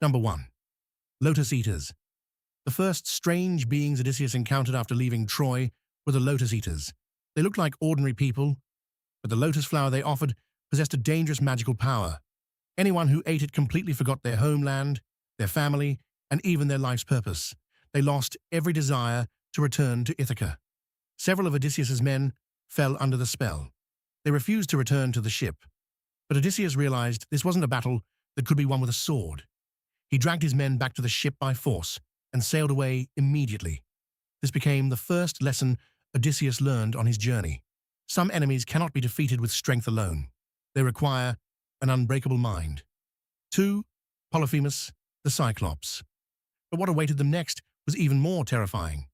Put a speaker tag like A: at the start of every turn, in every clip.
A: Number 1. Lotus Eaters. The first strange beings Odysseus encountered after leaving Troy were the Lotus Eaters. They looked like ordinary people, but the lotus flower they offered possessed a dangerous magical power. Anyone who ate it completely forgot their homeland, their family, and even their life's purpose. They lost every desire to return to Ithaca. Several of Odysseus's men fell under the spell. They refused to return to the ship. But Odysseus realized this wasn't a battle that could be won with a sword. He dragged his men back to the ship by force and sailed away immediately. This became the first lesson Odysseus learned on his journey. Some enemies cannot be defeated with strength alone. They require an unbreakable mind. 2. Polyphemus, the Cyclops. But what awaited them next was even more terrifying.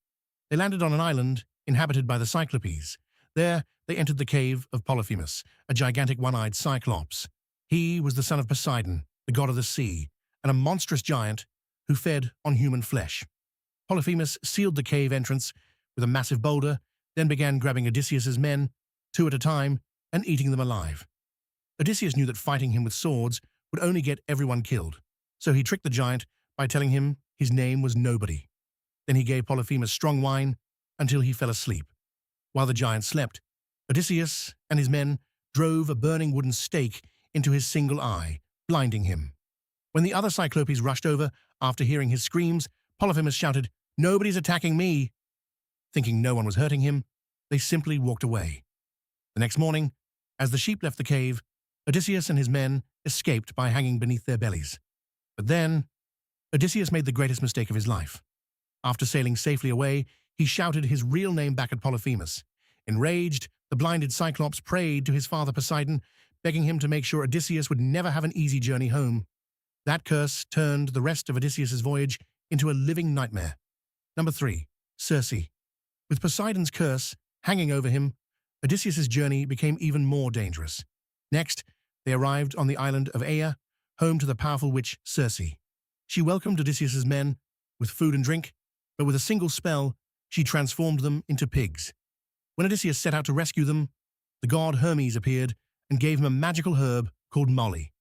A: They landed on an island inhabited by the Cyclopes. There, they entered the cave of Polyphemus, a gigantic one-eyed Cyclops. He was the son of Poseidon, the god of the sea, and a monstrous giant who fed on human flesh. Polyphemus sealed the cave entrance with a massive boulder, then began grabbing Odysseus's men, 2 at a time, and eating them alive. Odysseus knew that fighting him with swords would only get everyone killed, so he tricked the giant by telling him his name was Nobody. Then he gave Polyphemus strong wine until he fell asleep. While the giant slept, Odysseus and his men drove a burning wooden stake into his single eye, blinding him. When the other Cyclopes rushed over after hearing his screams, Polyphemus shouted, "Nobody's attacking me!" Thinking no one was hurting him, they simply walked away. The next morning, as the sheep left the cave, Odysseus and his men escaped by hanging beneath their bellies. But then, Odysseus made the greatest mistake of his life. After sailing safely away, he shouted his real name back at Polyphemus. Enraged, the blinded Cyclops prayed to his father Poseidon, begging him to make sure Odysseus would never have an easy journey home. That curse turned the rest of Odysseus's voyage into a living nightmare. Number 3. Circe. With Poseidon's curse hanging over him, Odysseus's journey became even more dangerous. Next, they arrived on the island of Aea, home to the powerful witch Circe. She welcomed Odysseus's men with food and drink, but with a single spell, she transformed them into pigs. When Odysseus set out to rescue them, the god Hermes appeared and gave him a magical herb called moly.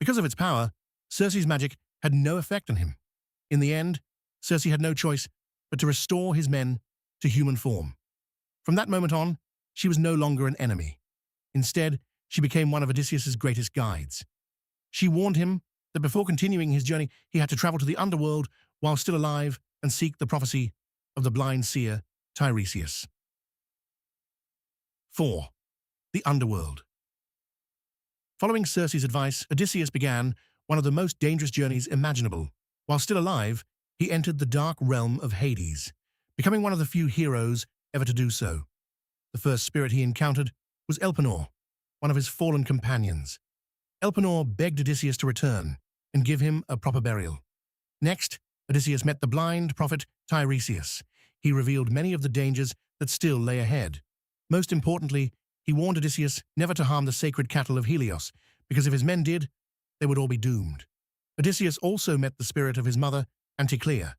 A: Because of its power, Circe's magic had no effect on him. In the end, Circe had no choice but to restore his men to human form. From that moment on, she was no longer an enemy. Instead, she became one of Odysseus's greatest guides. She warned him that before continuing his journey, he had to travel to the underworld while still alive and seek the prophecy of the blind seer Tiresias. 4. The Underworld. Following Circe's advice, Odysseus began one of the most dangerous journeys imaginable. While still alive, he entered the dark realm of Hades, becoming one of the few heroes ever to do so. The first spirit he encountered was Elpenor, one of his fallen companions. Elpenor begged Odysseus to return and give him a proper burial. Next, Odysseus met the blind prophet Tiresias. He revealed many of the dangers that still lay ahead. Most importantly, he warned Odysseus never to harm the sacred Cattle of Helios, because if his men did, they would all be doomed. Odysseus also met the spirit of his mother, Anticlea.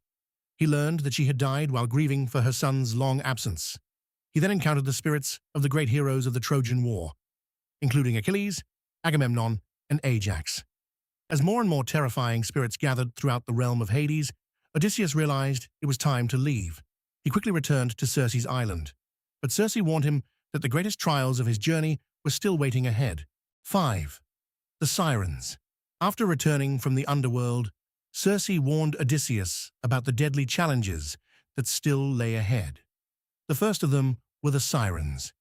A: He learned that she had died while grieving for her son's long absence. He then encountered the spirits of the great heroes of the Trojan War, including Achilles, Agamemnon, and Ajax. As more and more terrifying spirits gathered throughout the realm of Hades, Odysseus realized it was time to leave. He quickly returned to Circe's island, but Circe warned him that the greatest trials of his journey were still waiting ahead. 5. The Sirens. After returning from the underworld, Circe warned Odysseus about the deadly challenges that still lay ahead. The first of them were the Sirens.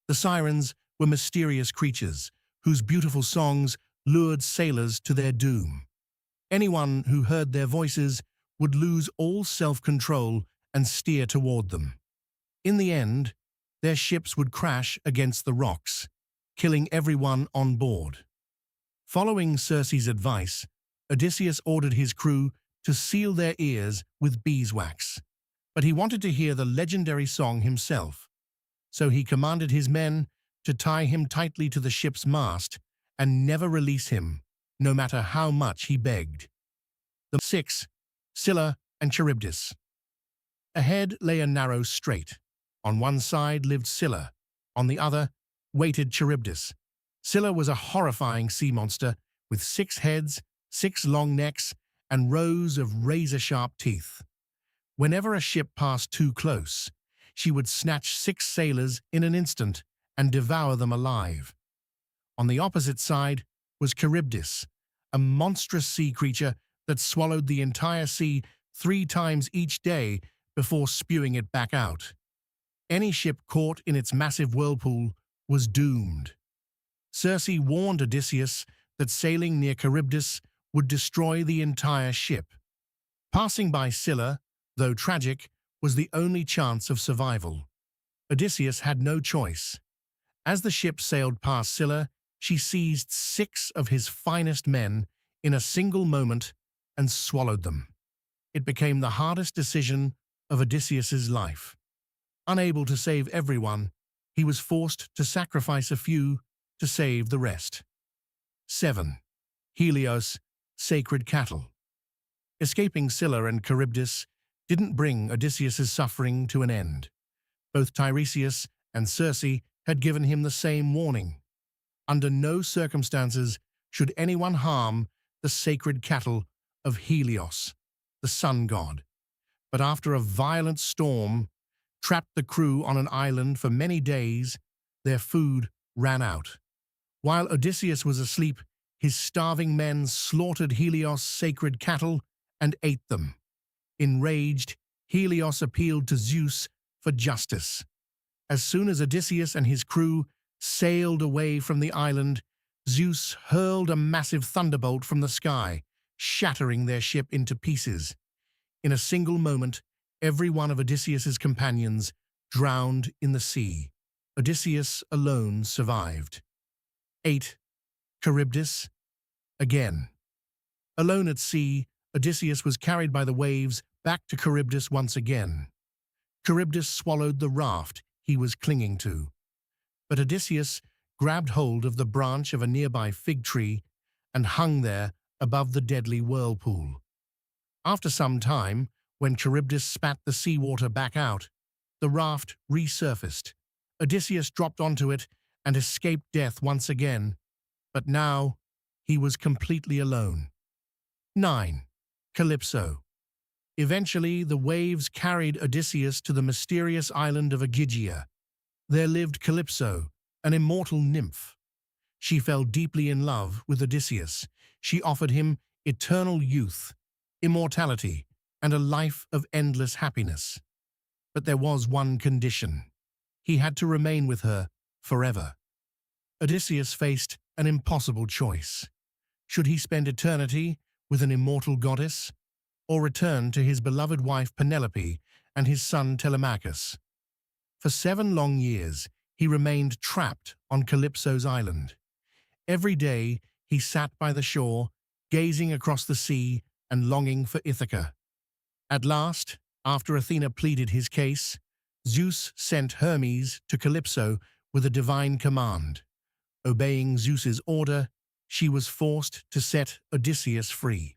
A: The Sirens were mysterious creatures whose beautiful songs lured sailors to their doom. Anyone who heard their voices would lose all self-control and steer toward them. In the end, their ships would crash against the rocks, killing everyone on board. Following Circe's advice, Odysseus ordered his crew to seal their ears with beeswax, but he wanted to hear the legendary song himself. So he commanded his men to tie him tightly to the ship's mast and never release him, no matter how much he begged. 6. Scylla and Charybdis. Ahead lay a narrow strait. On one side lived Scylla, on the other waited Charybdis. Scylla was a horrifying sea monster with 6 heads, 6 long necks, and rows of razor-sharp teeth. Whenever a ship passed too close, she would snatch 6 sailors in an instant and devour them alive. On the opposite side was Charybdis, a monstrous sea creature that swallowed the entire sea 3 times each day before spewing it back out. Any ship caught in its massive whirlpool was doomed. Circe warned Odysseus that sailing near Charybdis would destroy the entire ship. Passing by Scylla, though tragic, was the only chance of survival. Odysseus had no choice. As the ship sailed past Scylla, she seized 6 of his finest men in a single moment and swallowed them. It became the hardest decision of Odysseus's life. Unable to save everyone, he was forced to sacrifice a few to save the rest. 7. Helios, sacred cattle. Escaping Scylla and Charybdis didn't bring Odysseus's suffering to an end. Both Tiresias and Circe had given him the same warning. Under no circumstances should anyone harm the sacred cattle of Helios, the sun god. But after a violent storm trapped the crew on an island for many days, their food ran out. While Odysseus was asleep, his starving men slaughtered Helios' sacred cattle and ate them. Enraged, Helios appealed to Zeus for justice. As soon as Odysseus and his crew sailed away from the island, Zeus hurled a massive thunderbolt from the sky, shattering their ship into pieces. In a single moment, every one of Odysseus's companions drowned in the sea. Odysseus alone survived. 8. Charybdis. Again. Alone at sea, Odysseus was carried by the waves back to Charybdis once again. Charybdis swallowed the raft he was clinging to. But Odysseus grabbed hold of the branch of a nearby fig tree and hung there above the deadly whirlpool. After some time, when Charybdis spat the seawater back out, the raft resurfaced. Odysseus dropped onto it and escaped death once again, but now he was completely alone. 9. Calypso. Eventually, the waves carried Odysseus to the mysterious island of Ogygia. There lived Calypso, an immortal nymph. She fell deeply in love with Odysseus. She offered him eternal youth, immortality, and a life of endless happiness. But there was one condition. He had to remain with her forever. Odysseus faced an impossible choice. Should he spend eternity with an immortal goddess, or return to his beloved wife Penelope and his son Telemachus? For 7 long years, he remained trapped on Calypso's island. Every day, he sat by the shore, gazing across the sea and longing for Ithaca. At last, after Athena pleaded his case, Zeus sent Hermes to Calypso with a divine command. Obeying Zeus's order, she was forced to set Odysseus free.